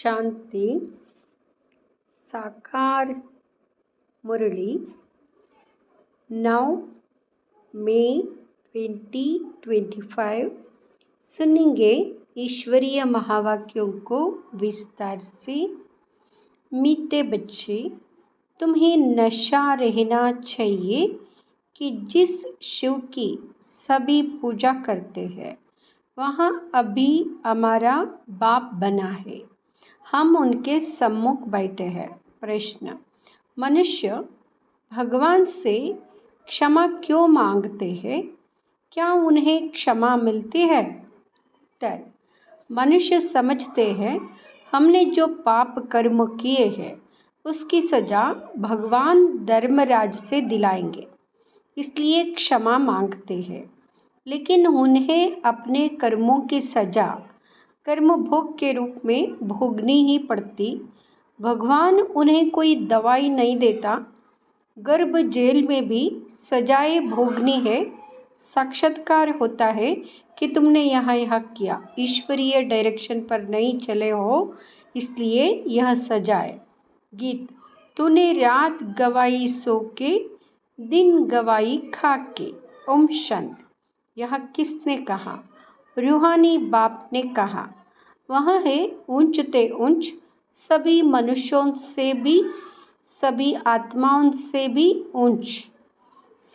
शांति साकार मुरली 9 मई 2025 सुनेंगे ईश्वरीय महावाक्यों को विस्तार से। मीठे बच्चे, तुम्हें नशा रहना चाहिए कि जिस शिव की सभी पूजा करते हैं वहाँ अभी हमारा बाप बना है, हम उनके सम्मुख बैठे हैं। प्रश्न: मनुष्य भगवान से क्षमा क्यों मांगते हैं? क्या उन्हें क्षमा मिलती है? उत्तर: मनुष्य समझते हैं हमने जो पाप कर्म किए हैं उसकी सजा भगवान धर्मराज से दिलाएंगे, इसलिए क्षमा मांगते हैं। लेकिन उन्हें अपने कर्मों की सजा कर्म भोग के रूप में भोगनी ही पड़ती। भगवान उन्हें कोई दवाई नहीं देता। गर्भ जेल में भी सजाएं भोगनी है। साक्षात्कार होता है कि तुमने यह किया, ईश्वरीय डायरेक्शन पर नहीं चले हो, इसलिए यह सजाए। गीत: तूने रात गवाई सो के, दिन गवाई खा के। ओम शांति। यह किसने कहा? रूहानी बाप ने कहा। वह है ऊंचते ऊंच, सभी मनुष्यों से भी, सभी आत्माओं से भी ऊंच।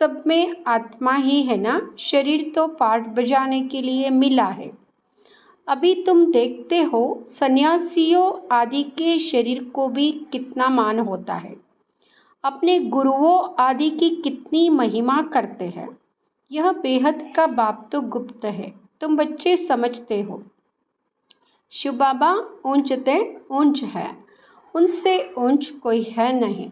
सब में आत्मा ही है ना। शरीर तो पाठ बजाने के लिए मिला है। अभी तुम देखते हो सन्यासियों आदि के शरीर को भी कितना मान होता है, अपने गुरुओं आदि की कितनी महिमा करते हैं। यह बेहद का बाप तो गुप्त है, तुम बच्चे समझते हो। शिव बाबा ऊंचते ऊंच है, उनसे ऊंच कोई है नहीं।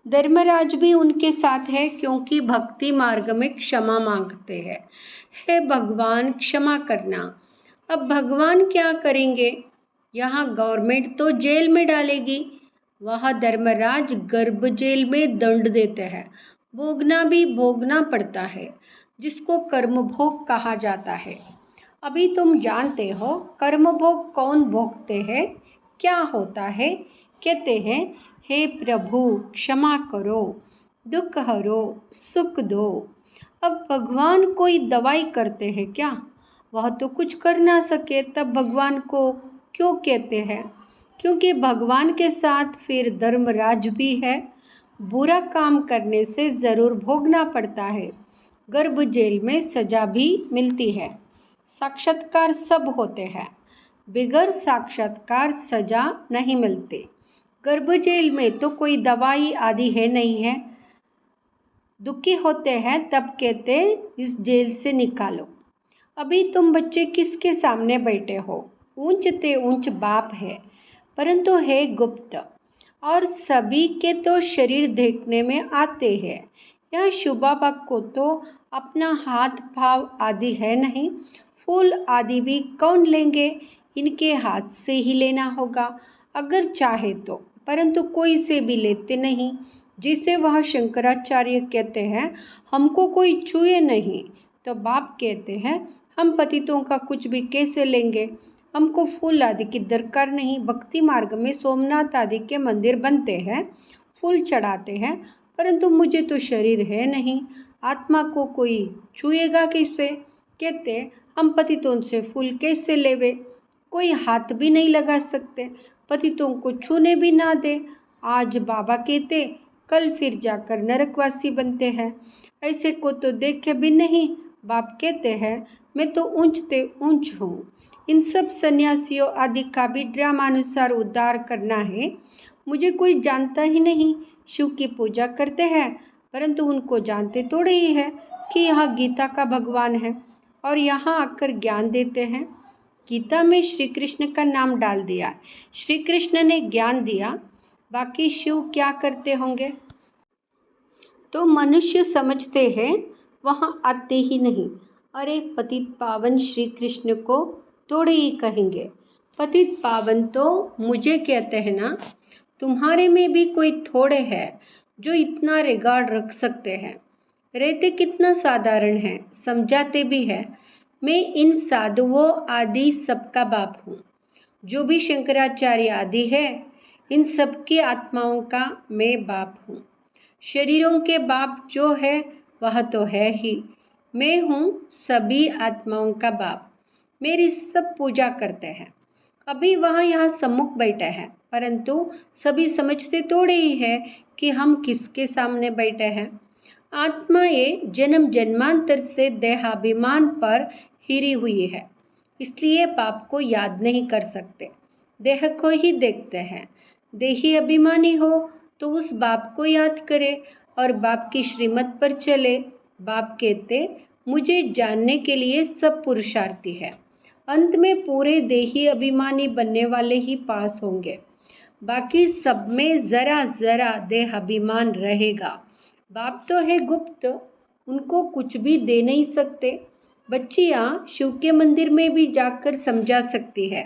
धर्मराज भी उनके साथ है, क्योंकि भक्ति मार्ग में क्षमा मांगते हैं। हे भगवान, क्षमा करना। अब भगवान क्या करेंगे? यहाँ गवर्नमेंट तो जेल में डालेगी, वह धर्मराज गर्भ जेल में दंड देते हैं। भोगना भी भोगना पड़ता है, जिसको कर्म भोग कहा जाता है। अभी तुम जानते हो कर्म भोग कौन भोगते हैं, क्या होता है? कहते हैं, हे प्रभु क्षमा करो, दुख हरो, सुख दो। अब भगवान कोई दवाई करते हैं क्या? वह तो कुछ कर ना सके, तब भगवान को क्यों कहते हैं? क्योंकि भगवान के साथ फिर धर्मराज भी है। बुरा काम करने से ज़रूर भोगना पड़ता है। गर्भ जेल में सजा भी मिलती है। साक्षात्कार सब होते हैं, बिगर साक्षात्कार सजा नहीं मिलती। गर्भ जेल में तो कोई दवाई आदि है नहीं है। दुखी होते हैं तब कहते इस जेल से निकालो। अभी तुम बच्चे किसके सामने बैठे हो? ऊंचते ऊंच बाप है, परंतु है गुप्त, और सभी के तो शरीर देखने में आते हैं। यह शिव बाबा को तो अपना हाथ पाँव आदि है नहीं, फूल आदि भी कौन लेंगे? इनके हाथ से ही लेना होगा अगर चाहे तो, परंतु कोई से भी लेते नहीं। जिसे वह शंकराचार्य कहते हैं हमको कोई छुए नहीं, तो बाप कहते हैं हम पतितों का कुछ भी कैसे लेंगे? हमको फूल आदि की दरकार नहीं। भक्ति मार्ग में सोमनाथ आदि के मंदिर बनते हैं, फूल चढ़ाते हैं, परंतु मुझे तो शरीर है नहीं, आत्मा को कोई छुएगा कैसे? कहते हम पतितों से फूल कैसे लेवे? कोई हाथ भी नहीं लगा सकते, पतितों को छूने भी ना दे। आज बाबा कहते, कल फिर जाकर नरकवासी बनते हैं। ऐसे को तो देखे भी नहीं। बाप कहते हैं मैं तो ऊंचते ऊंच हूँ। इन सब सन्यासियों आदि का भी ड्रामानुसार उद्धार करना है। मुझे कोई जानता ही नहीं। शिव की पूजा करते हैं, परंतु उनको जानते थोड़े ही है कि यह गीता का भगवान है, और यहाँ आकर ज्ञान देते हैं। गीता में श्री कृष्ण का नाम डाल दिया, श्री कृष्ण ने ज्ञान दिया, बाकी शिव क्या करते होंगे? तो मनुष्य समझते हैं वहाँ आते ही नहीं। अरे पतित पावन श्री कृष्ण को थोड़े ही कहेंगे। पतित पावन तो मुझे कहते हैं ना। तुम्हारे में भी कोई थोड़े है जो इतना रिगार्ड रख सकते हैं। रहते कितना साधारण है, समझाते भी है। मैं इन साधुओं आदि सबका बाप हूँ। जो भी शंकराचार्य आदि है, इन सबकी आत्माओं का मैं बाप हूँ। शरीरों के बाप जो है वह तो है ही, मैं हूँ सभी आत्माओं का बाप। मेरी सब पूजा करते हैं। अभी वह यहाँ सम्मुख बैठा है, परंतु सभी समझते थोड़े ही है कि हम किसके सामने बैठे हैं। आत्माएं जन्म जन्मांतर से देहाभिमान पर हिरी हुई है, इसलिए बाप को याद नहीं कर सकते, देह को ही देखते हैं। देही अभिमानी हो तो उस बाप को याद करे और बाप की श्रीमत पर चले। बाप कहते, मुझे जानने के लिए सब पुरुषार्थी है। अंत में पूरे देही अभिमानी बनने वाले ही पास होंगे, बाकी सब में जरा जरा देह अभिमान रहेगा। बाप तो है गुप्त, उनको कुछ भी दे नहीं सकते। बच्चियाँ शिव के मंदिर में भी जाकर समझा सकती है।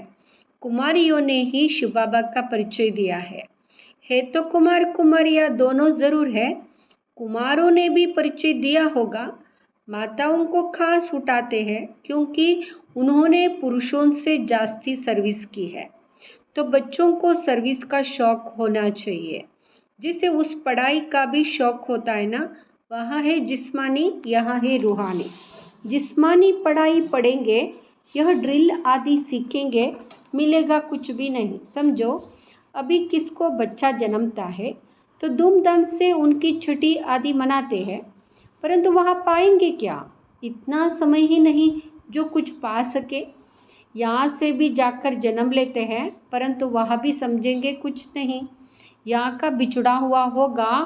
कुमारियों ने ही शिव बाबा का परिचय दिया है तो कुमार कुमारियाँ दोनों जरूर है। कुमारों ने भी परिचय दिया होगा। माताओं को खास उठाते हैं क्योंकि उन्होंने पुरुषों से जास्ती सर्विस की है। तो बच्चों को सर्विस का शौक होना चाहिए, जिसे उस पढ़ाई का भी शौक होता है ना। वहाँ है जिस्मानी, यहाँ है रूहानी। जिस्मानी पढ़ाई पढ़ेंगे, यह ड्रिल आदि सीखेंगे, मिलेगा कुछ भी नहीं। समझो, अभी किसको बच्चा जन्मता है तो धूमधाम से उनकी छठी आदि मनाते हैं, परंतु वहाँ पाएंगे क्या? इतना समय ही नहीं जो कुछ पा सके। यहाँ से भी जाकर जन्म लेते हैं, परंतु वहाँ भी समझेंगे कुछ नहीं। यहाँ का बिछड़ा हुआ होगा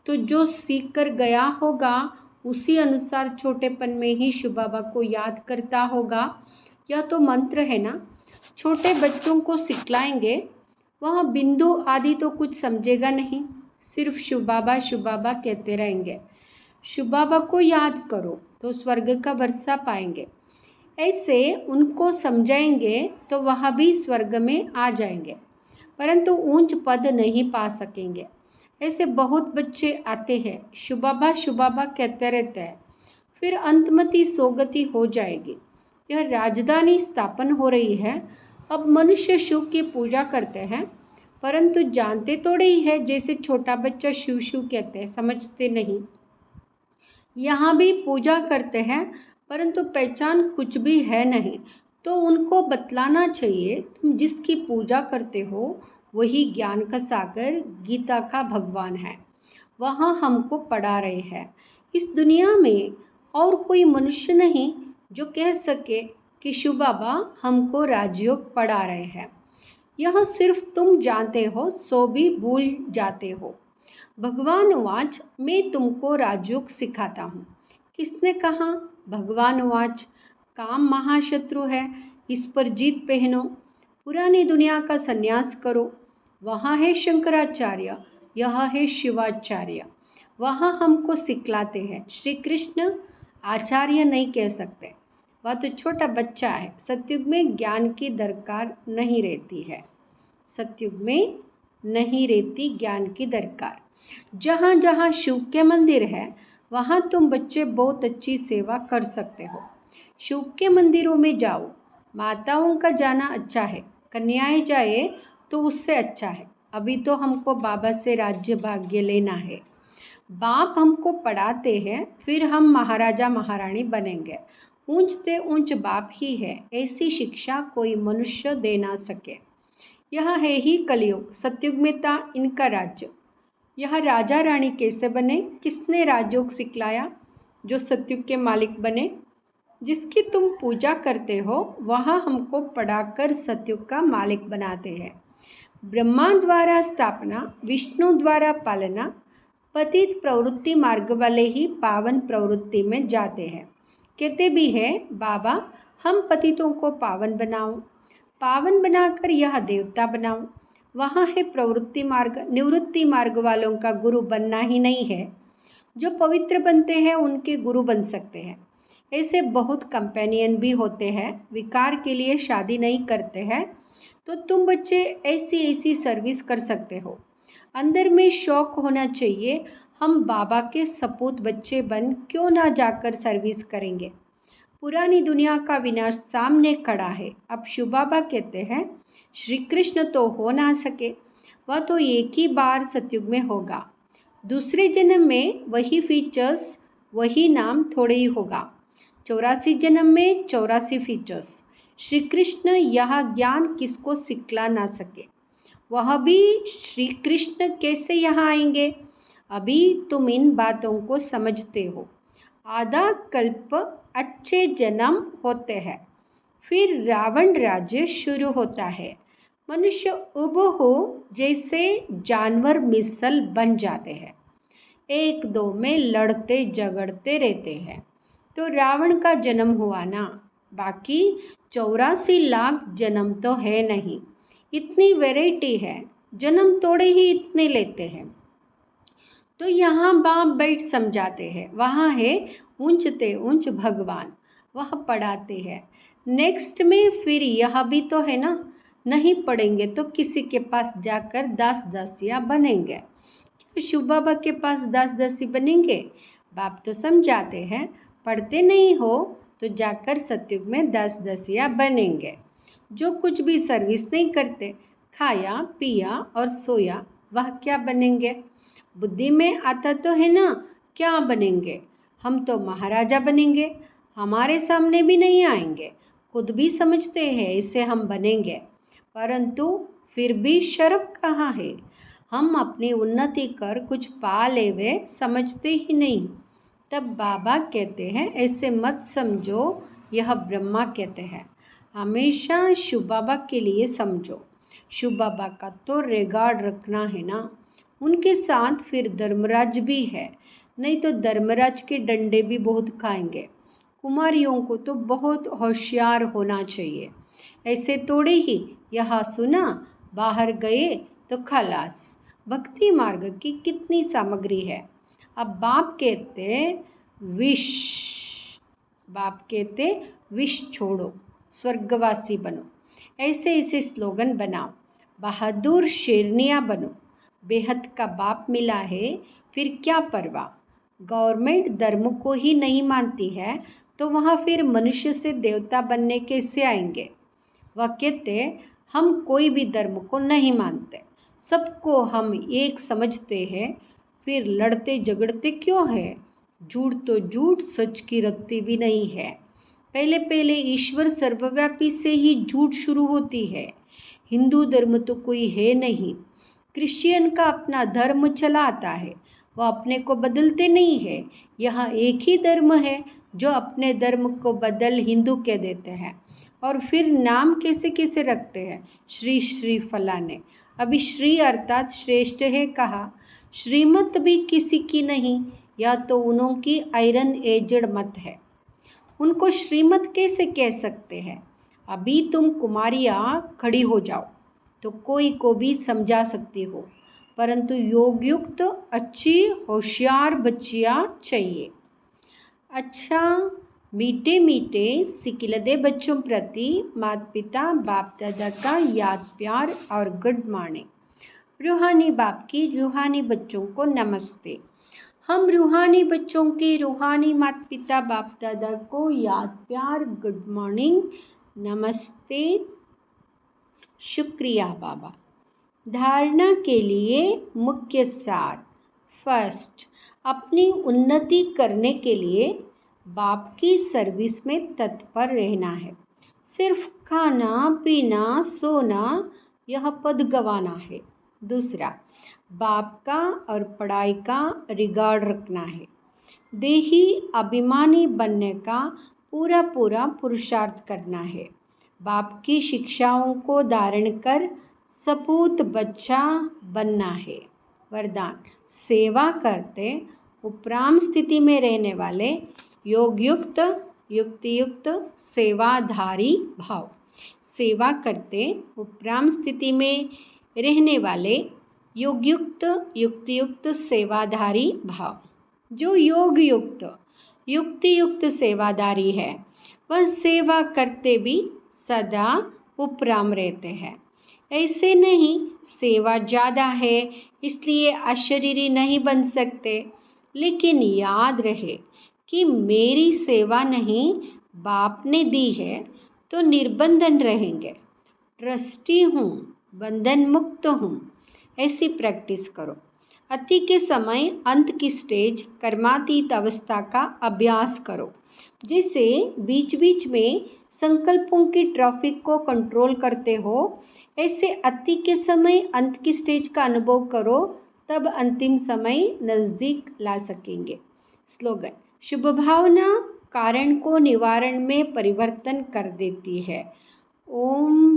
तो जो सीख कर गया होगा उसी अनुसार छोटेपन में ही शिव बाबा को याद करता होगा। यह तो मंत्र है ना, छोटे बच्चों को सिखलाएंगे। वहाँ बिंदु आदि तो कुछ समझेगा नहीं, सिर्फ शिव बाबा कहते रहेंगे। शिव बाबा को याद करो तो स्वर्ग का वर्षा पाएंगे। ऐसे उनको समझाएंगे तो वह भी स्वर्ग में आ जाएंगे, परंतु ऊंच पद नहीं पा सकेंगे। ऐसे बहुत बच्चे आते हैं, शिव बाबा कहते रहते हैं, फिर अंतमति सोगति हो जाएगी। यह राजधानी स्थापन हो रही है। अब मनुष्य शिव की पूजा करते हैं, परंतु जानते थोड़े ही है। जैसे छोटा बच्चा शिव शिव कहते हैं, समझते नहीं। यहाँ भी पूजा करते हैं, परंतु पहचान कुछ भी है नहीं। तो उनको बतलाना चाहिए, तुम जिसकी पूजा करते हो वही ज्ञान का सागर, गीता का भगवान है। वहाँ हमको पढ़ा रहे हैं। इस दुनिया में और कोई मनुष्य नहीं जो कह सके कि शिव बाबा हमको राजयोग पढ़ा रहे हैं। यह सिर्फ तुम जानते हो, सो भी भूल जाते हो। भगवान वाच, मैं तुमको राजयोग सिखाता हूँ। किसने कहा? भगवान वाच, काम महाशत्रु है, इस पर जीत पहनो, पुरानी दुनिया का संन्यास करो। वहाँ है शंकराचार्य, यह है शिवाचार्य। वहाँ हमको सिखलाते हैं। श्री कृष्ण आचार्य नहीं कह सकते, वह तो छोटा बच्चा है। सतयुग में ज्ञान की दरकार नहीं रहती है, सतयुग में नहीं रहती ज्ञान की दरकार। जहाँ जहाँ शिव के मंदिर है वहाँ तुम बच्चे बहुत अच्छी सेवा कर सकते हो। शिव के मंदिरों में जाओ। माताओं का जाना अच्छा है, कन्याएं जाए तो उससे अच्छा है। अभी तो हमको बाबा से राज्य भाग्य लेना है। बाप हमको पढ़ाते हैं, फिर हम महाराजा महारानी बनेंगे। ऊंचते ऊंच बाप ही है, ऐसी शिक्षा कोई मनुष्य दे ना सके। यह है ही कलयुग। सतयुग में था इनका राज्य। यह राजा रानी कैसे बने? किसने राजयोग सिखलाया? जो सतयुग के मालिक बने। जिसकी तुम पूजा करते हो वह हमको पढ़ाकर सतयुग का मालिक बनाते हैं। ब्रह्मा द्वारा स्थापना, विष्णु द्वारा पालना। पतित प्रवृत्ति मार्ग वाले ही पावन प्रवृत्ति में जाते हैं। कहते भी हैं, बाबा हम पतितों को पावन बनाओ, पावन बनाकर यह देवता बनाओ। वहाँ है प्रवृत्ति मार्ग। निवृत्ति मार्ग वालों का गुरु बनना ही नहीं है, जो पवित्र बनते हैं उनके गुरु बन सकते हैं। ऐसे बहुत कंपेनियन भी होते हैं, विकार के लिए शादी नहीं करते हैं। तो तुम बच्चे ऐसी ऐसी सर्विस कर सकते हो। अंदर में शौक होना चाहिए। हम बाबा के सपूत बच्चे बन क्यों ना जाकर सर्विस करेंगे। पुरानी दुनिया का विनाश सामने खड़ा है। अब शिव बाबा कहते हैं, श्री कृष्ण तो हो ना सके, वह तो एक ही बार सतयुग में होगा। दूसरे जन्म में वही फीचर्स, वही नाम थोड़े ही होगा। 84 जन्म में 84 फीचर्स। श्री कृष्ण यह ज्ञान किसको सिखला ना सके, वह भी श्री कृष्ण कैसे यहाँ आएंगे? अभी तुम इन बातों को समझते हो। आधा कल्प अच्छे जन्म होते हैं, फिर रावण राज्य शुरू होता है। मनुष्य उबहू जैसे जानवर मिसल बन जाते हैं, एक दो में लड़ते झगड़ते रहते हैं। तो रावण का जन्म हुआ ना, बाकी 84 लाख जन्म तो है नहीं। इतनी वैरायटी है, जन्म थोड़े ही इतने लेते हैं। तो यहाँ बाप बैठ समझाते हैं, वहाँ है ऊंचते ऊंच भगवान, वह पढ़ाते हैं। नेक्स्ट में फिर यह भी तो है ना, नहीं पढ़ेंगे तो किसी के पास जाकर दास दासिया बनेंगे। शिव बाबा के पास दास दासी बनेंगे? बाप तो समझाते हैं, पढ़ते नहीं हो तो जाकर सतयुग में दास दासिया बनेंगे। जो कुछ भी सर्विस नहीं करते, खाया पिया और सोया, वह क्या बनेंगे? बुद्धि में आता तो है ना, क्या बनेंगे? हम तो महाराजा बनेंगे, हमारे सामने भी नहीं आएंगे, खुद भी समझते हैं इसे हम बनेंगे, परंतु फिर भी शर्म कहाँ है? हम अपनी उन्नति कर कुछ पा ले वे समझते ही नहीं। तब बाबा कहते हैं ऐसे मत समझो, यह ब्रह्मा कहते हैं। हमेशा शिव बाबा के लिए समझो। शिव बाबा का तो रिगार्ड रखना है ना, उनके साथ फिर धर्मराज भी है, नहीं तो धर्मराज के डंडे भी बहुत खाएंगे। कुमारियों को तो बहुत होशियार होना चाहिए, ऐसे थोड़े ही यहाँ सुना बाहर गए तो खलास। भक्ति मार्ग की कितनी सामग्री है। अब बाप कहते विष, बाप कहते विष छोड़ो, स्वर्गवासी बनो। ऐसे ऐसे स्लोगन बनाओ, बहादुर शेरनियाँ बनो। बेहद का बाप मिला है, फिर क्या परवाह। गवर्नमेंट धर्म को ही नहीं मानती है तो वहाँ फिर मनुष्य से देवता बनने कैसे आएंगे? वह कहते हम कोई भी धर्म को नहीं मानते, सबको हम एक समझते हैं, फिर लड़ते झगड़ते क्यों है? झूठ तो झूठ, सच की रखती भी नहीं है। पहले पहले ईश्वर सर्वव्यापी से ही झूठ शुरू होती है। हिंदू धर्म तो कोई है नहीं, क्रिश्चियन का अपना धर्म चला आता है, वह अपने को बदलते नहीं है। यहाँ एक ही धर्म है जो अपने धर्म को बदल हिंदू कह देते हैं, और फिर नाम कैसे कैसे रखते हैं, श्री श्री फलाने। अभी श्री अर्थात श्रेष्ठ है कहा, श्रीमत भी किसी की नहीं, या तो उन्हों की आयरन एजड मत है, उनको श्रीमत कैसे कह सकते हैं? अभी तुम कुमारियाँ खड़ी हो जाओ तो कोई को भी समझा सकती हो, परंतु योगयुक्त अच्छी होशियार बच्चियाँ चाहिए। अच्छा, मीठे मीठे सिकिलदे बच्चों प्रति माता पिता बाप दादा का याद प्यार और गुड मॉर्निंग। रूहानी बाप की रूहानी बच्चों को नमस्ते। हम रूहानी बच्चों के रूहानी माता पिता बाप दादा को याद प्यार गुड मॉर्निंग नमस्ते शुक्रिया बाबा। धारणा के लिए मुख्य सार। फर्स्ट, अपनी उन्नति करने के लिए बाप की सर्विस में तत्पर रहना है। सिर्फ खाना पीना सोना यह पद गवाना है। दूसरा, बाप का और पढ़ाई का रिगार्ड रखना है। देही अभिमानी बनने का पूरा पूरा पुरुषार्थ करना है। बाप की शिक्षाओं को धारण कर सपूत बच्चा बनना है। वरदान, सेवा करते उपराम स्थिति में रहने वाले योगयुक्त युक्तियुक्त सेवाधारी भाव। सेवा करते उपराम स्थिति में रहने वाले योगयुक्त युक्तियुक्त सेवाधारी भाव। जो योग युक्त युक्तियुक्त सेवाधारी है, वह सेवा करते भी सदा उपराम रहते हैं। ऐसे नहीं सेवा ज़्यादा है इसलिए अशरीरी नहीं बन सकते, लेकिन याद रहे कि मेरी सेवा नहीं बाप ने दी है तो निर्बंधन रहेंगे। ट्रस्टी हूँ, बंधन मुक्त हूँ, ऐसी प्रैक्टिस करो। अति के समय अंत की स्टेज कर्मातीत अवस्था का अभ्यास करो। जैसे बीच बीच में संकल्पों की ट्रैफिक को कंट्रोल करते हो, ऐसे अति के समय अंत की स्टेज का अनुभव करो, तब अंतिम समय नज़दीक ला सकेंगे। स्लोगन: शुभ भावना कारण को निवारण में परिवर्तन कर देती है। ओम